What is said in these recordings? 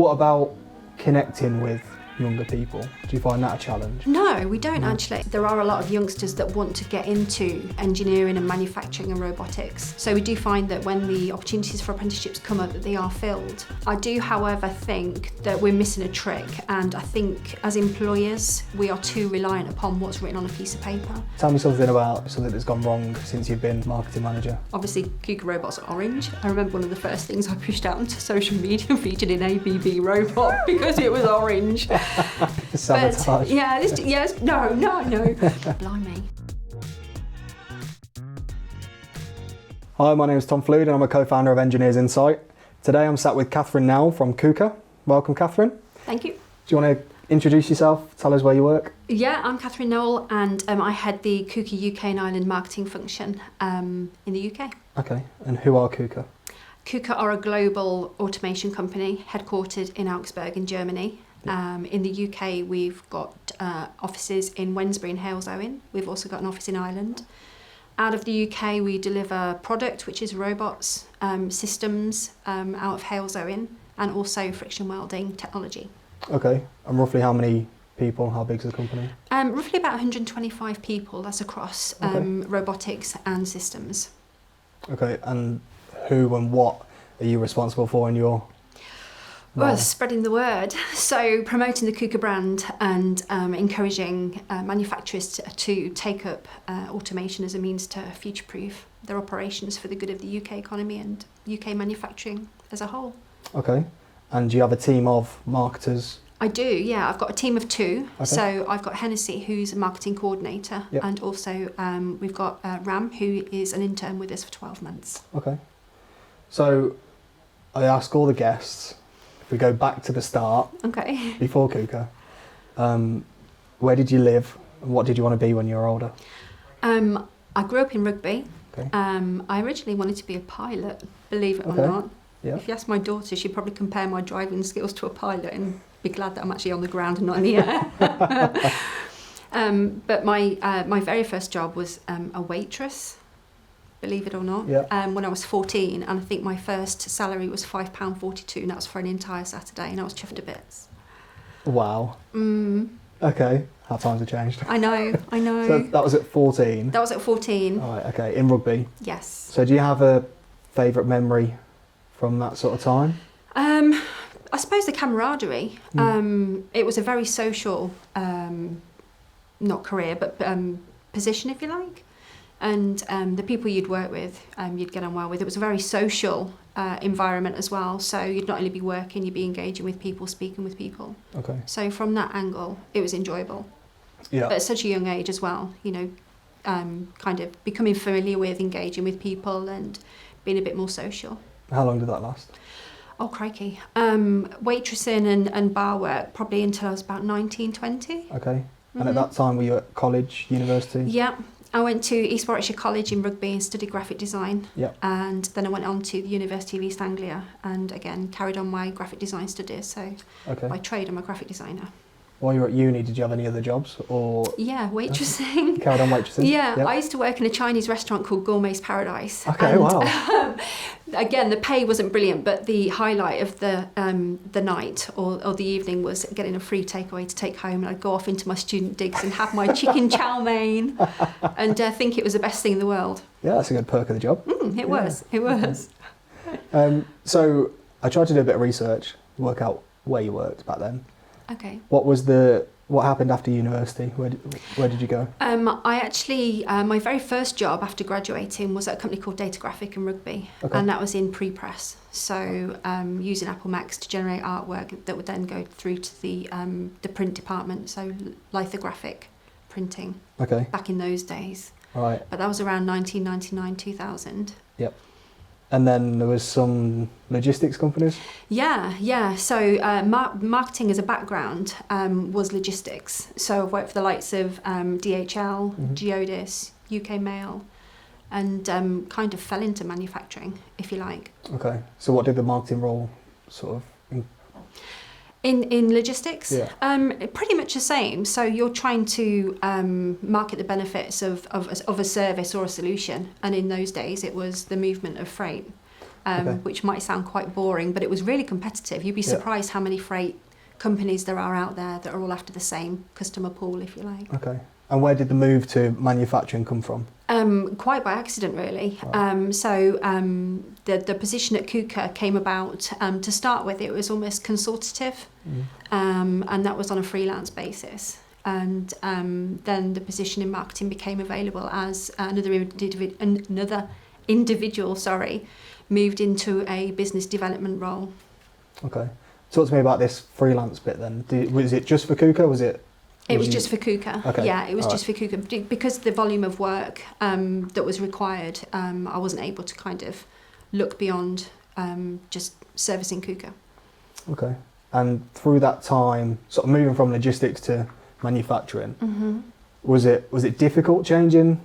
What about connecting with younger people? Do you find that a challenge? No, we don't actually. There are a lot of youngsters that want to get into engineering and manufacturing and robotics. So we do find that when the opportunities for apprenticeships come up, that they are filled. I do, however, think that we're missing a trick, and I think as employers, we are too reliant upon what's written on a piece of paper. Tell me something about something that's gone wrong since you've been marketing manager. Obviously, KUKA robots are orange. I remember one of the first things I pushed out onto social media featured an ABB robot because it was orange. Sabotage. But, yes, no. Blimey. Hi, my name is Tom Flude and I'm a co-founder of Engineers Insight. Today I'm sat with Katherine Nowill from KUKA. Welcome, Katherine. Thank you. Do you want to introduce yourself? Tell us where you work. Yeah, I'm Katherine Nowill and I head the KUKA UK Ireland marketing function in the UK. Okay, and who are KUKA? KUKA are a global automation company headquartered in Augsburg in Germany. In the UK, we've got offices in Wednesbury and Halesowen. We've also got an office in Ireland. Out of the UK, we deliver product, which is robots, systems out of Halesowen, and also friction welding technology. Okay, and roughly how many people, how big is the company? Roughly about 125 people, that's across robotics and systems. Okay, and who and what are you responsible for in your Well, spreading the word. So promoting the KUKA brand and encouraging manufacturers to take up automation as a means to future-proof their operations for the good of the UK economy and UK manufacturing as a whole. Okay, and do you have a team of marketers? I do, yeah. I've got a team of two. Okay. So I've got Hennessy, who's a marketing coordinator, Yep. and also we've got Ram, who is an intern with us for 12 months. Okay, so I ask all the guests, if we go back to the start, Okay. before KUKA, where did you live and what did you want to be when you were older? I grew up in Rugby. Okay. I originally wanted to be a pilot, believe it or Okay. not. Yeah. If you ask my daughter, she'd probably compare my driving skills to a pilot and be glad that I'm actually on the ground and not in the air. But my very first job was a waitress, believe it or not, Yeah. when I was 14, and I think my first salary was £5.42, and that was for an entire Saturday, and I was chuffed to bits. Wow. Okay, how times have changed. I know. So that was at 14. That was at 14. All right, okay, in rugby. Yes. So do you have a favourite memory from that sort of time? I suppose the camaraderie. It was a very social, not career, but position, if you like. And the people you'd work with, you'd get on well with. It was a very social environment as well. So you'd not only be working, you'd be engaging with people, speaking with people. Okay. So from that angle, it was enjoyable. Yeah. But at such a young age as well, you know, kind of becoming familiar with engaging with people and being a bit more social. How long did that last? Oh, crikey. Waitressing and bar work probably until I was about 19, 20. Okay. And at that time, were you at college, university? Yeah. I went to East Warwickshire College in Rugby and studied graphic design. Yeah. And then I went on to the University of East Anglia and again carried on my graphic design studies. So Okay. by trade, I'm a graphic designer. While you were at uni, did you have any other jobs or Yeah, waitressing. carried on waitressing? Yeah, I used to work in a Chinese restaurant called Gourmet's Paradise. Okay, and, wow. Again, the pay wasn't brilliant, but the highlight of the night or the evening was getting a free takeaway to take home. And I'd go off into my student digs and have my chicken chow mein and think it was the best thing in the world. Yeah, that's a good perk of the job. It was. So I tried to do a bit of research, work out where you worked back then. Okay. What happened after university? Where did you go? I actually, my very first job after graduating was at a company called Data Graphic in Rugby, Okay. and that was in pre-press. So using Apple Macs to generate artwork that would then go through to the print department, so lithographic printing. Okay. Back in those days. Right. But that was around 1999, 2000. Yep. And then there was some logistics companies? Yeah. So marketing as a background was logistics. So I've worked for the likes of DHL, Geodis, UK Mail, and kind of fell into manufacturing, if you like. Okay. So what did the marketing role sort of In logistics? Yeah. Pretty much the same. So you're trying to market the benefits of a service or a solution. And in those days, it was the movement of freight. Okay. which might sound quite boring, but it was really competitive. You'd be surprised how many freight companies there are out there that are all after the same customer pool, if you like. Okay. And where did the move to manufacturing come from? Quite by accident, really. Right. The position at KUKA came about, to start with, it was almost consultative, and that was on a freelance basis. And then the position in marketing became available as another individual, moved into a business development role. Okay. Talk to me about this freelance bit then. Was it just for KUKA? It was just for KUKA. Okay. Yeah, it was just for KUKA. Because of the volume of work that was required, I wasn't able to kind of look beyond just servicing KUKA. Okay. And through that time, sort of moving from logistics to manufacturing, was it difficult changing?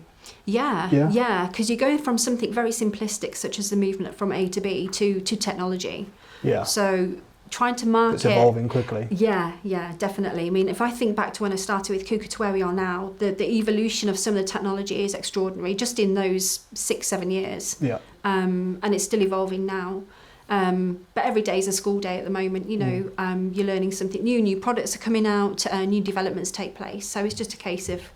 Yeah, because you're going from something very simplistic, such as the movement from A to B, to technology. Yeah. So trying to market... It's evolving quickly. Yeah, definitely. I mean, if I think back to when I started with KUKA to where we are now, the evolution of some of the technology is extraordinary, just in those 6-7 years. Yeah. And it's still evolving now. But every day is a school day at the moment. You're learning something new products are coming out, new developments take place. So it's just a case of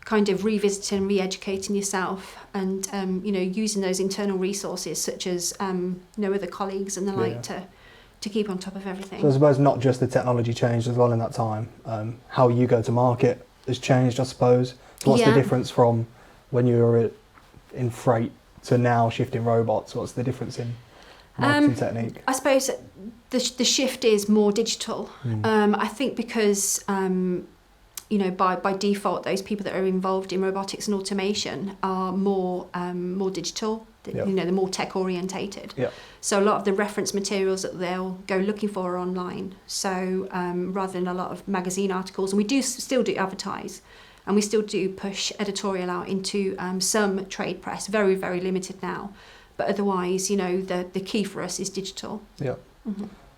kind of revisiting, re-educating yourself, and using those internal resources such as other colleagues and the like to keep on top of everything. So I suppose not just the technology changed as well in that time. How you go to market has changed, I suppose. So what's the difference from when you were in freight to now shifting robots? What's the difference in marketing technique? I suppose the shift is more digital. I think because by default, those people that are involved in robotics and automation are more digital. They're more tech orientated. Yeah. So a lot of the reference materials that they'll go looking for are online. So rather than a lot of magazine articles, and we still do advertise, and we still do push editorial out into some trade press, very, very limited now. But otherwise, the key for us is digital. Yeah.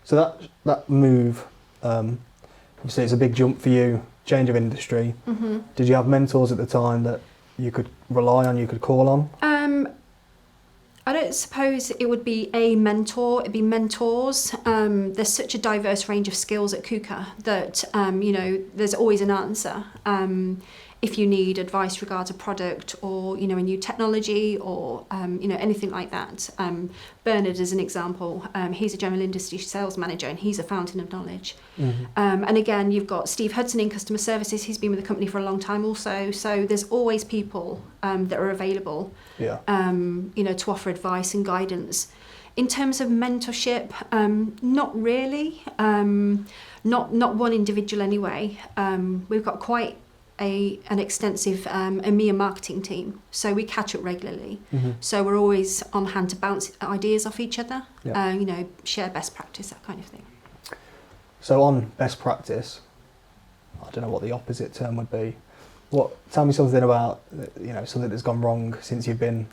So that move, obviously it's a big jump for you, change of industry. Did you have mentors at the time that you could rely on, you could call on? I don't suppose it would be a mentor, it'd be mentors. There's such a diverse range of skills at KUKA that, there's always an answer. If you need advice regards a product or, a new technology or, anything like that. Bernard, as an example, he's a general industry sales manager and he's a fountain of knowledge. And again, you've got Steve Hudson in customer services. He's been with the company for a long time also. So there's always people that are available, to offer advice and guidance. In terms of mentorship, not really. Not one individual anyway. We've got quite an extensive EMEA marketing team, so we catch up regularly. So we're always on hand to bounce ideas off each other, share best practice, that kind of thing. So on best practice, I don't know what the opposite term would be. Tell me something about something that's gone wrong since you've been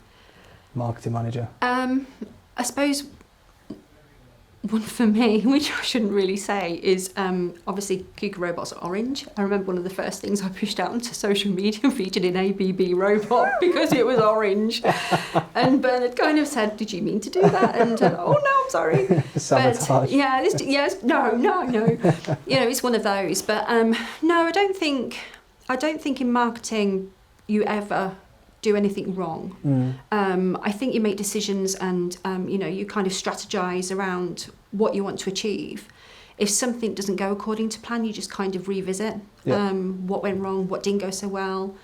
marketing manager. I suppose one for me, which I shouldn't really say, is obviously KUKA robots are orange. I remember one of the first things I pushed out onto social media featured an ABB robot because it was orange. And Bernard kind of said, "Did you mean to do that?" And oh no, I'm sorry. Sabotage. But, no. It's one of those. But no, I don't think in marketing you ever do anything wrong. I think you make decisions and you kind of strategize around what you want to achieve. If something doesn't go according to plan, you just kind of revisit what went wrong, what didn't go so well,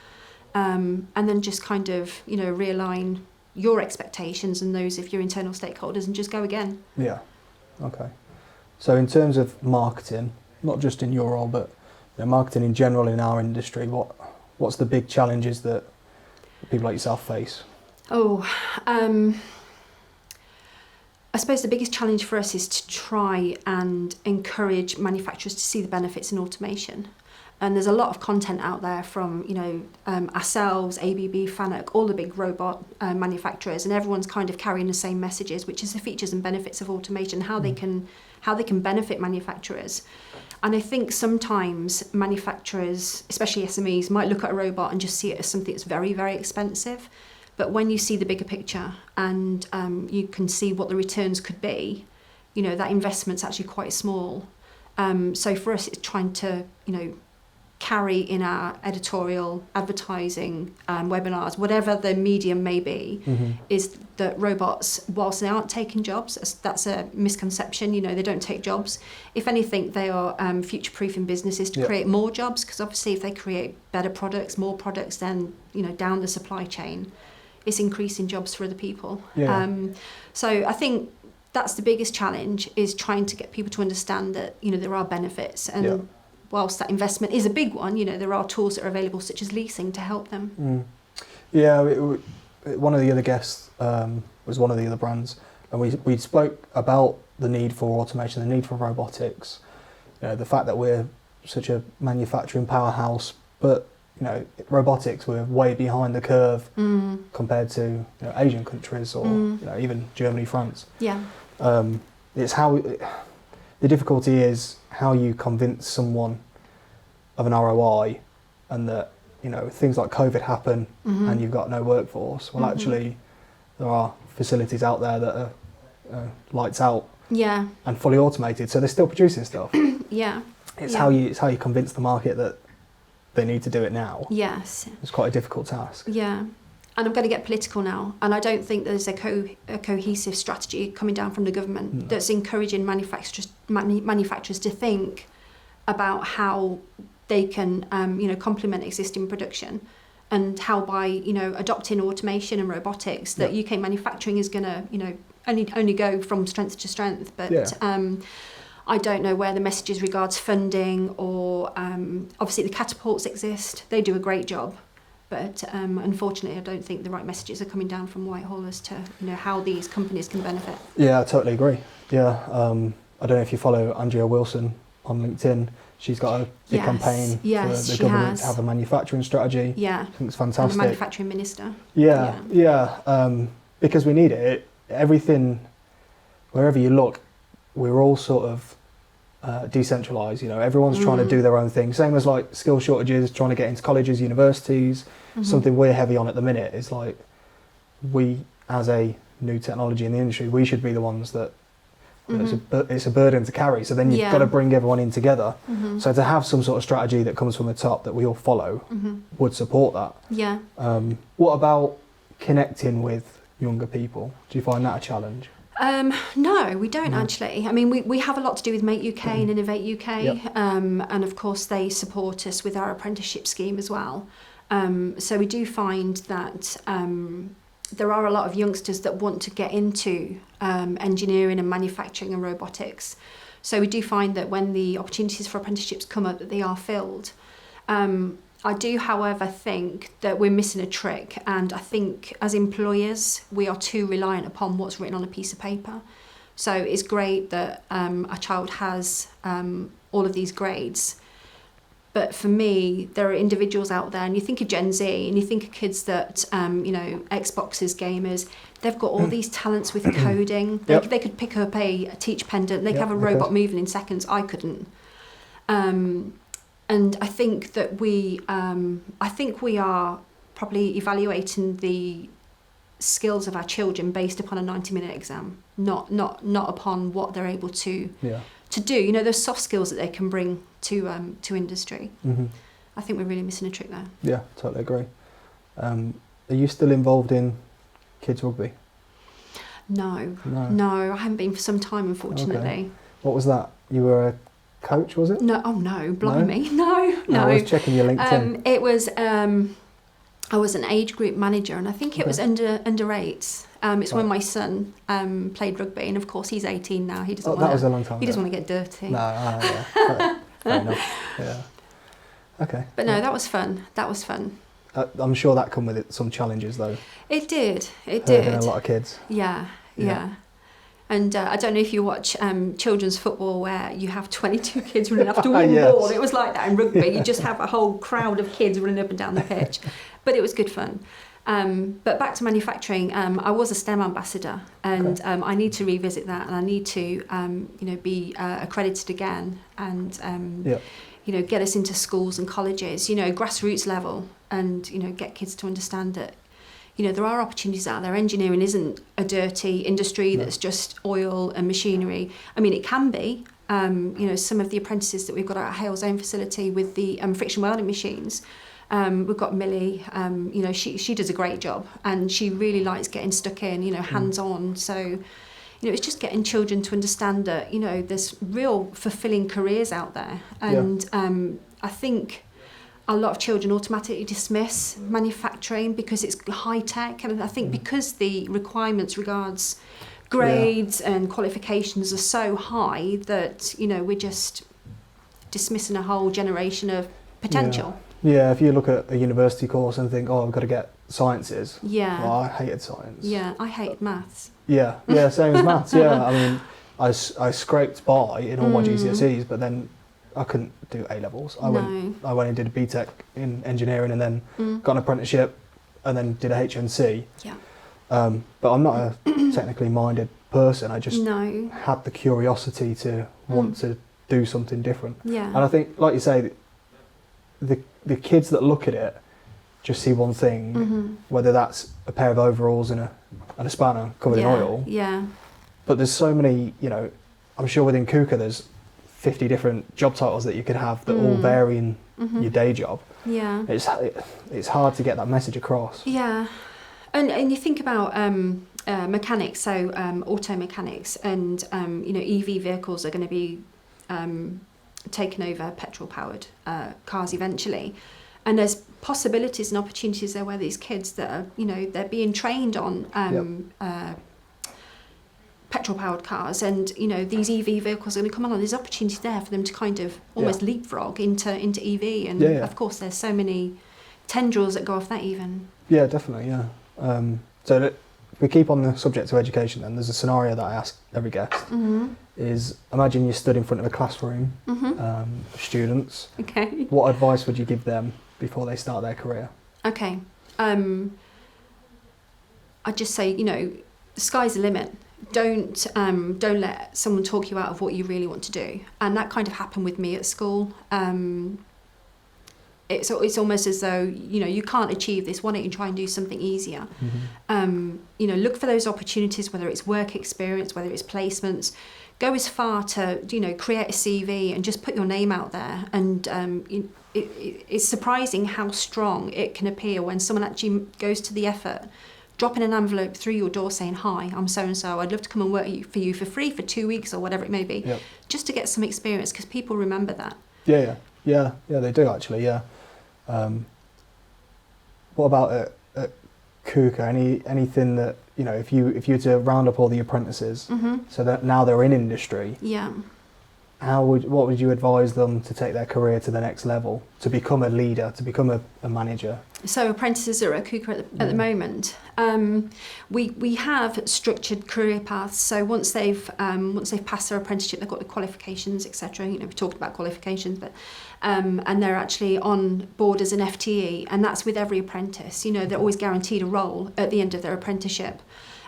and then just kind of realign your expectations and those of your internal stakeholders and just go again. Yeah. Okay. So in terms of marketing, not just in your role, but marketing in general in our industry, what's the big challenges that people like yourself face? I suppose the biggest challenge for us is to try and encourage manufacturers to see the benefits in automation. And there's a lot of content out there from, ourselves, ABB, Fanuc, all the big robot manufacturers, and everyone's kind of carrying the same messages, which is the features and benefits of automation, how they can benefit manufacturers. And I think sometimes manufacturers, especially SMEs, might look at a robot and just see it as something that's very, very expensive. But when you see the bigger picture and you can see what the returns could be, you know, that investment's actually quite small. So for us, it's trying to, you know, carry in our editorial, advertising, webinars, whatever the medium may be, is that robots, whilst they aren't taking jobs, that's a misconception, you know, they don't take jobs. If anything, they are future-proofing businesses to create more jobs, because obviously if they create better products, more products, then, you know, down the supply chain, it's increasing jobs for other people. So I think that's the biggest challenge, is trying to get people to understand that, you know, there are benefits, and whilst that investment is a big one, you know, there are tools that are available, such as leasing, to help them. One of the other guests was one of the other brands, and we spoke about the need for automation, the need for robotics, you know, the fact that we're such a manufacturing powerhouse, but, you know, robotics, we're way behind the curve compared to, you know, Asian countries, or you know, even Germany, France. It's how the difficulty is how you convince someone of an ROI, and that, you know, things like COVID happen and you've got no workforce. Well, actually, there are facilities out there that are lights out and fully automated, so they're still producing stuff. It's how you convince the market that they need to do it now. It's quite a difficult task. And I'm going to get political now, and I don't think there's a cohesive strategy coming down from the government that's encouraging manufacturers to think about how they can, you know, complement existing production, and how by, you know, adopting automation and robotics, that UK manufacturing is going to, you know, only go from strength to strength. But I don't know where the messages regards funding, or obviously the catapults exist; they do a great job. But unfortunately, I don't think the right messages are coming down from Whitehall as to, you know, how these companies can benefit. Yeah, I totally agree. I don't know if you follow Andrea Wilson on LinkedIn. She's got a big campaign for the government to have a manufacturing strategy. I think it's fantastic. And a manufacturing minister. Because we need it. Everything, wherever you look, we're all sort of decentralised. You know, everyone's trying to do their own thing. Same as like skill shortages, trying to get into colleges, universities. Something we're heavy on at the minute is like, we as a new technology in the industry, we should be the ones that it's a burden to carry. So then you've got to bring everyone in together. So to have some sort of strategy that comes from the top that we all follow would support that. What about connecting with younger people? Do you find that a challenge? No, we don't actually. I mean, we have a lot to do with Make UK and Innovate UK, and of course they support us with our apprenticeship scheme as well. So we do find that there are a lot of youngsters that want to get into engineering and manufacturing and robotics. So we do find that when the opportunities for apprenticeships come up, that they are filled. I do, however, think that we're missing a trick, and I think as employers we are too reliant upon what's written on a piece of paper. So it's great that a child has all of these grades, but for me there are individuals out there, and you think of Gen Z and you think of kids that you know, Xboxers, gamers, they've got all these talents with coding. They could pick up a teach pendant, they could have a robot moving in seconds. I couldn't. And I think that we are probably evaluating the skills of our children based upon a 90-minute exam, not upon what they're able to do. You know, those soft skills that they can bring to industry. I think we're really missing a trick there. Yeah, totally agree. Are you still involved in kids rugby? No, I haven't been for some time, unfortunately. Okay. What was that? You were a coach, was it? No, blimey, no. I was checking your LinkedIn. It was I was an age group manager, and I think it was under 8s. It's when my son played rugby, and of course he's 18 now. He doesn't. That was a long time ago. He doesn't want to get dirty. No, yeah. Fair enough. Yeah. Okay. But no, that was fun. I'm sure that come with it some challenges though. It did. Herding a lot of kids. Yeah. And I don't know if you watch children's football where you have 22 kids running after one ball. It was like that in rugby. You just have a whole crowd of kids running up and down the pitch. But it was good fun. But back to manufacturing, I was a STEM ambassador, and I need to revisit that, and I need to be accredited again, and get us into schools and colleges, grassroots level, and get kids to understand that there are opportunities out there. Engineering isn't a dirty industry that's just oil and machinery. I mean, it can be. Some of the apprentices that we've got at our Hales Own facility with the friction welding machines, we've got Millie, she does a great job, and she really likes getting stuck in, hands-on. So, it's just getting children to understand that, there's real fulfilling careers out there. And I think a lot of children automatically dismiss manufacturing because it's high-tech. And I think because the requirements regards grades and qualifications are so high that, we're just dismissing a whole generation of potential. Yeah, if you look at a university course and think, I've got to get sciences. Yeah. Well, I hated science. Yeah, I hated maths. Yeah, same as maths, I mean, I scraped by in all my GCSEs, but then I couldn't do A-levels. I went and did a BTEC in engineering, and then got an apprenticeship, and then did a HNC. Yeah. But I'm not a technically minded person. I just No. had the curiosity to want to do something different. Yeah. And I think, like you say, the kids that look at it just see one thing, whether that's a pair of overalls and a spanner covered in oil. Yeah. But there's so many, I'm sure within KUKA there's 50 different job titles that you could have that all vary in your day job. Yeah. It's hard to get that message across. Yeah. And you think about mechanics, so auto mechanics, and EV vehicles are going to be taking over petrol-powered cars eventually, and there's possibilities and opportunities there where these kids that are, they're being trained on petrol-powered cars, and these EV vehicles are going to come along. There's opportunity there for them to kind of almost leapfrog into EV, and of course there's so many tendrils that go off that even. Yeah, definitely. So if we keep on the subject of education, then there's a scenario that I ask every guest. Is imagine you stood in front of a classroom of students. Okay. What advice would you give them before they start their career? Okay. I'd just say, the sky's the limit. Don't let someone talk you out of what you really want to do. And that kind of happened with me at school. It's almost as though, you can't achieve this. Why don't you try and do something easier? Look for those opportunities, whether it's work experience, whether it's placements. Go as far to, create a CV and just put your name out there. And it's surprising how strong it can appear when someone actually goes to the effort, dropping an envelope through your door saying, "Hi, I'm so-and-so. I'd love to come and work for you for free for 2 weeks," or whatever it may be, just to get some experience, because people remember that. Yeah, they do actually, What about at KUKA? Anything that, if you were to round up all the apprentices, so that now they're in industry, what would you advise them to take their career to the next level, to become a leader, to become a manager? So apprentices are at KUKA at the moment. We have structured career paths. So once they've passed their apprenticeship, they've got the qualifications, etc. We talked about qualifications, but and they're actually on board as an FTE, and that's with every apprentice. They're always guaranteed a role at the end of their apprenticeship.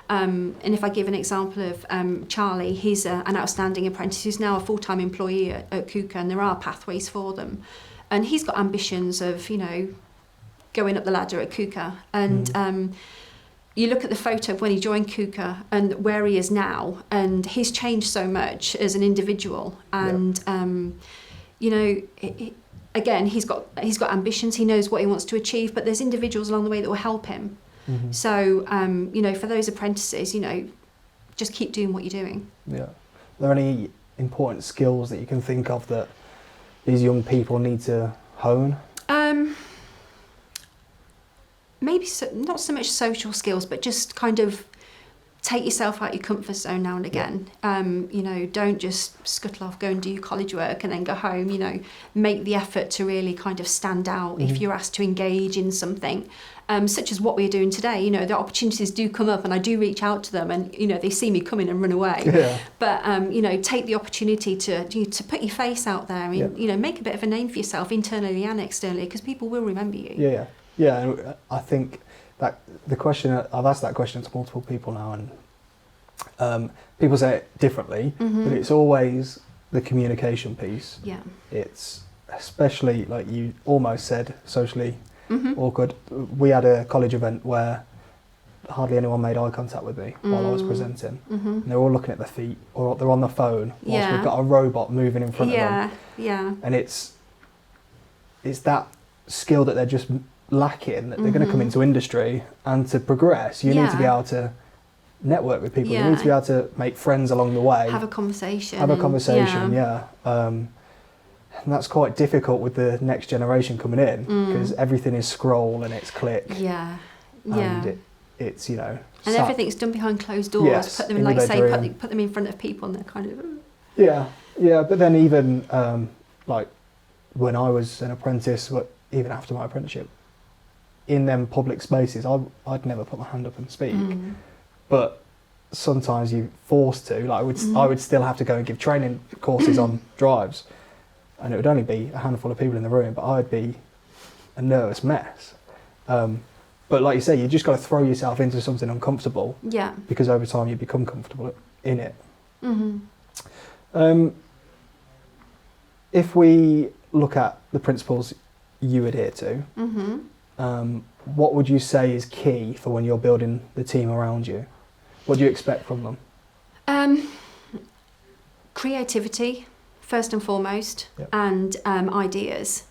And if I give an example of Charlie, he's an outstanding apprentice who's now a full-time employee at KUKA, and there are pathways for them. And he's got ambitions of, going up the ladder at KUKA. And you look at the photo of when he joined KUKA and where he is now, and he's changed so much as an individual. And, again, he's got ambitions, he knows what he wants to achieve, but there's individuals along the way that will help him. So, for those apprentices, just keep doing what you're doing. Yeah. Are there any important skills that you can think of that these young people need to hone? Maybe not so much social skills, but just kind of take yourself out your comfort zone now and again. Don't just scuttle off, go and do your college work and then go home. Make the effort to really kind of stand out if you're asked to engage in something. Such as what we're doing today, the opportunities do come up, and I do reach out to them, and they see me coming and run away. But take the opportunity to put your face out there, and make a bit of a name for yourself internally and externally, because people will remember you. And I think that the question, I've asked that question to multiple people now, and people say it differently, but it's always the communication piece. It's especially, like you almost said, socially awkward. We had a college event where hardly anyone made eye contact with me while I was presenting. And they're all looking at their feet, or they're on the phone whilst we've got a robot moving in front of them. Yeah. And it's that skill that they're just lacking, that they're going to come into industry, and to progress you need to be able to network with people. You need to be able to make friends along the way, have a conversation, and that's quite difficult with the next generation coming in, because everything is scroll and it's click, and it's and everything's done behind closed doors. Yes, put them in, like say, put them in front of people, and they're kind of but then even like when I was an apprentice, even after my apprenticeship, in them public spaces, I'd never put my hand up and speak, but sometimes you're forced to. Like I would still have to go and give training courses on drives, and it would only be a handful of people in the room, but I'd be a nervous mess. But like you say, you just got to throw yourself into something uncomfortable, because over time you become comfortable in it. If we look at the principles you adhere to, what would you say is key for when you're building the team around you? What do you expect from them? Creativity, first and foremost, and ideas.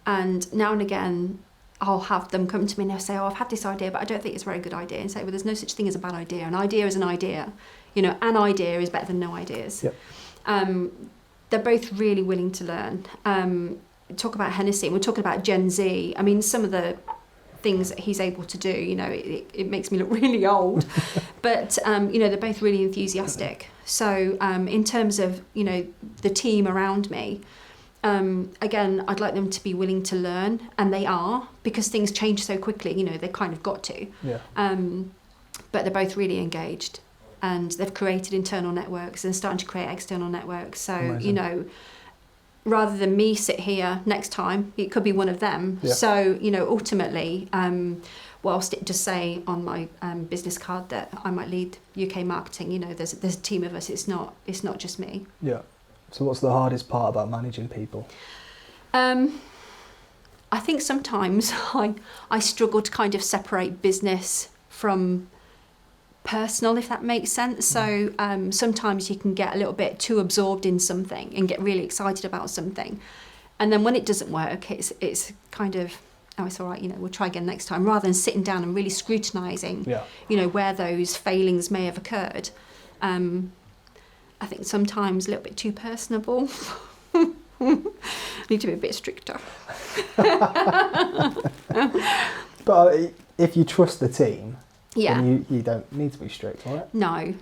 And now and again, I'll have them come to me and they'll say, I've had this idea, but I don't think it's a very good idea. And say, well, there's no such thing as a bad idea. An idea is an idea. An idea is better than no ideas. They're both really willing to learn. Talk about Hennessy, we're talking about Gen Z. I mean, some of the things that he's able to do, it makes me look really old, but they're both really enthusiastic. So in terms of the team around me, again, I'd like them to be willing to learn, and they are, because things change so quickly. They kind of got to. But they're both really engaged, and they've created internal networks and starting to create external networks. So amazing. Rather than me sit here next time, it could be one of them. So ultimately, whilst it does say on my business card that I might lead UK marketing, there's a team of us. It's not just me. So what's the hardest part about managing people? I think sometimes I struggle to kind of separate business from personal, if that makes sense. So sometimes you can get a little bit too absorbed in something and get really excited about something, and then when it doesn't work, it's kind of, oh, it's all right, we'll try again next time, rather than sitting down and really scrutinising where those failings may have occurred. I think sometimes a little bit too personable. Need to be a bit stricter. But if you trust the team, then you don't need to be strict, right? No.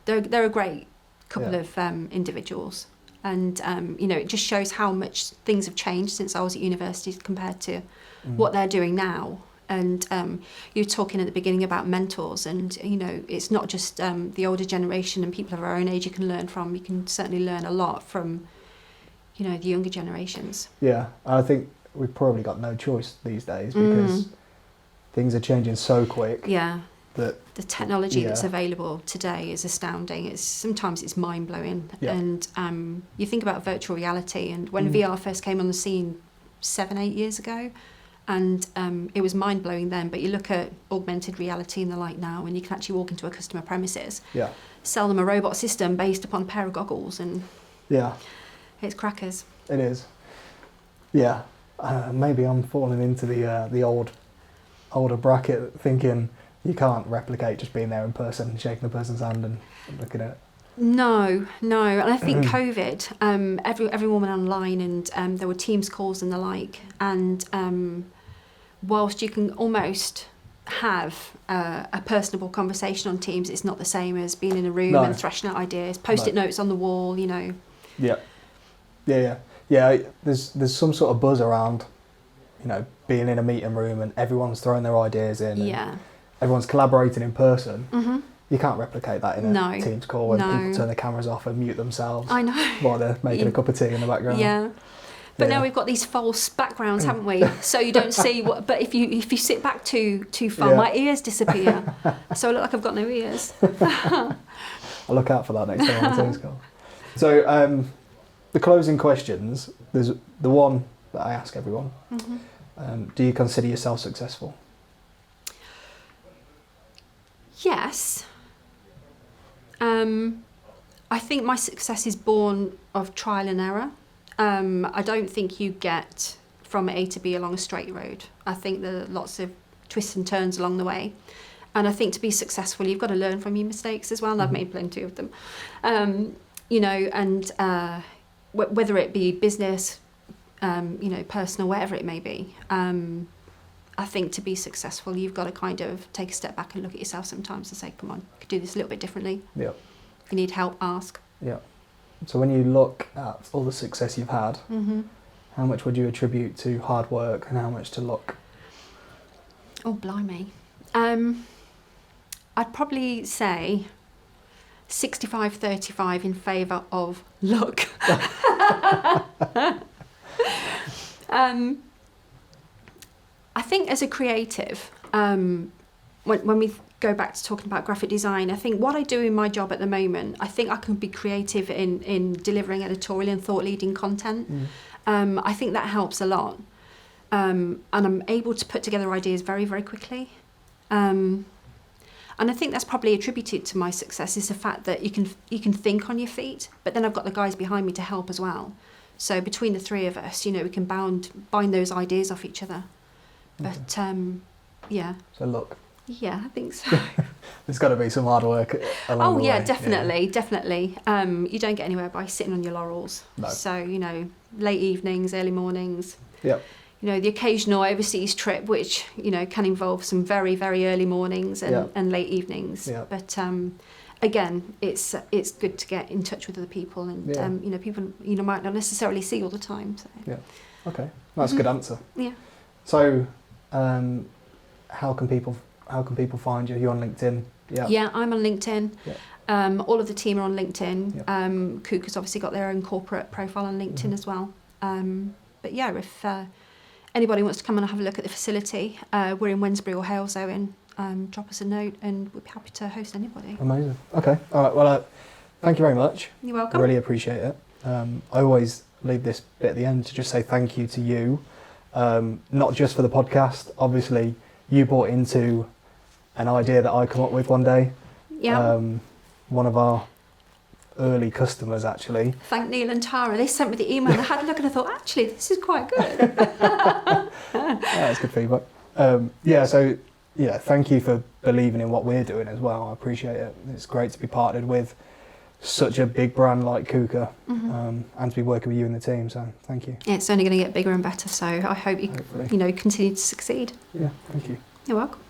They're a great couple of individuals. And, it just shows how much things have changed since I was at university compared to what they're doing now. And you were talking at the beginning about mentors, and, it's not just the older generation and people of our own age you can learn from. You can certainly learn a lot from, the younger generations. Yeah, I think we've probably got no choice these days, because things are changing so quick. That the technology that's available today is astounding. Sometimes it's mind-blowing. And you think about virtual reality, and when VR first came on the scene 7-8 years ago, and it was mind-blowing then, but you look at augmented reality and the like now, and you can actually walk into a customer premises, sell them a robot system based upon a pair of goggles, and it's crackers. It is. Maybe I'm falling into the older bracket, thinking you can't replicate just being there in person, shaking the person's hand and looking at it. No, and I think COVID, every woman online, and there were Teams calls and the like, and whilst you can almost have a personable conversation on Teams, it's not the same as being in a room and thrashing out ideas, post-it notes on the wall, Yeah. There's some sort of buzz around, being in a meeting room and everyone's throwing their ideas in. And everyone's collaborating in person. You can't replicate that in a Teams call when people turn their cameras off and mute themselves. I know. While they're making a cup of tea in the background. But now we've got these false backgrounds, haven't we? So you don't see what. But if you sit back too far, my ears disappear. So I look like I've got no ears. I'll look out for that next time on the Teams call. So the closing questions. There's the one that I ask everyone. Do you consider yourself successful? Yes. I think my success is born of trial and error. I don't think you get from A to B along a straight road. I think there are lots of twists and turns along the way. And I think to be successful, you've got to learn from your mistakes as well. And I've made plenty of them. You know, and whether it be business, you know, personal, whatever it may be, I think to be successful, you've got to kind of take a step back and look at yourself sometimes and say, come on, you could do this a little bit differently. Yeah. If you need help, ask. Yeah. So when you look at all the success you've had, Mm-hmm. how much would you attribute to hard work and how much to luck? Oh, blimey. I'd probably say 65-35 in favour of luck. I think as a creative, when we go back to talking about graphic design, I think what I do in my job at the moment, I think I can be creative in delivering editorial and thought-leading content. I think that helps a lot. And I'm able to put together ideas very, very quickly. And I think that's probably attributed to my success is the fact that you can think on your feet, but then I've got the guys behind me to help as well. So between the three of us, you know, we can bind those ideas off each other. Okay. But yeah. So luck. Yeah, I think so. There's got to be some hard work along the way. Definitely. You don't get anywhere by sitting on your laurels. No. So, you know, late evenings, early mornings. Yep. You know, the occasional overseas trip, which, you know, can involve some very, very early mornings and late evenings. Yep. But again, it's good to get in touch with other people and, you know, people, you know, might not necessarily see all the time. So. Yeah. Okay. That's a good answer. Yeah. So, how can people find you? Are you on LinkedIn? Yeah. Yeah, I'm on LinkedIn. Yeah. All of the team are on LinkedIn. Yeah. KUKA's obviously got their own corporate profile on LinkedIn as well. But yeah, if anybody wants to come and have a look at the facility, we're in Wednesbury or Halesowen, drop us a note and we'd be happy to host anybody. Amazing. Okay. All right. Well, thank you very much. You're welcome. I really appreciate it. I always leave this bit at the end to just say thank you to you, not just for the podcast. Obviously, you bought into an idea that I come up with one day. Yeah. One of our early customers, actually. Thank Neil and Tara. They sent me the email and I had a look and I thought, actually, this is quite good. That's good feedback. So thank you for believing in what we're doing as well. I appreciate it. It's great to be partnered with such a big brand like KUKA, and to be working with you and the team. So thank you. It's only going to get bigger and better. So I hope you, Hopefully. you know, continue to succeed. Yeah, thank you. You're welcome.